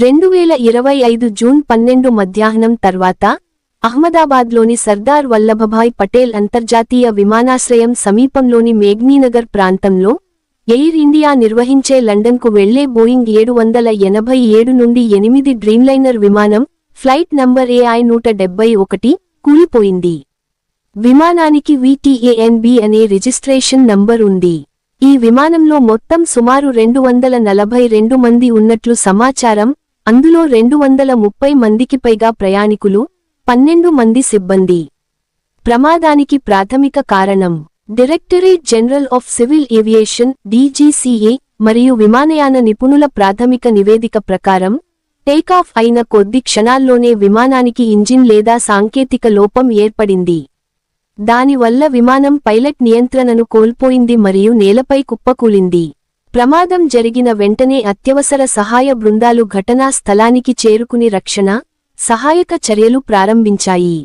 2025 June 12 మధ్యాహ్నం తర్వాత అహ్మదాబాద్లోని సర్దార్ వల్లభభాయ్ పటేల్ అంతర్జాతీయ విమానాశ్రయం సమీపంలోని మేఘ్నీనగర్ ప్రాంతంలో ఎయిర్ ఇండియా నిర్వహించే లండన్కు వెళ్లే బోయింగ్ 787 నుండి 8 డ్రీమ్లైనర్ విమానం ఫ్లైట్ నంబర్ AI-171 కూలిపోయింది. విమానానికి VTANB అనే రిజిస్ట్రేషన్ నంబర్ ఉంది. ఈ విమానంలో మొత్తం సుమారు 242 మంది ఉన్నట్లు సమాచారం. అందులో 230 మందికి పైగా ప్రయాణికులు, 12 మంది సిబ్బంది. ప్రమాదానికి ప్రాథమిక కారణం directorate general of civil aviation DGCA మరియు విమానయాన నిపుణుల ప్రాథమిక నివేదిక ప్రకారం టేకాఫ్ అయిన కొద్ది క్షణాల్లోనే విమానానికి ఇంజిన్ లేదా సాంకేతిక లోపం ఏర్పడింది. దానివల్ల విమానం పైలట్ నియంత్రణను కోల్పోయింది మరియు నేలపై కుప్పకూలింది. ప్రమాదం జరిగిన వెంటనే అత్యవసర సహాయ బృందాలు ఘటనా స్థలానికి చేరుకుని రక్షణ, సహాయక చర్యలు ప్రారంభించాయి.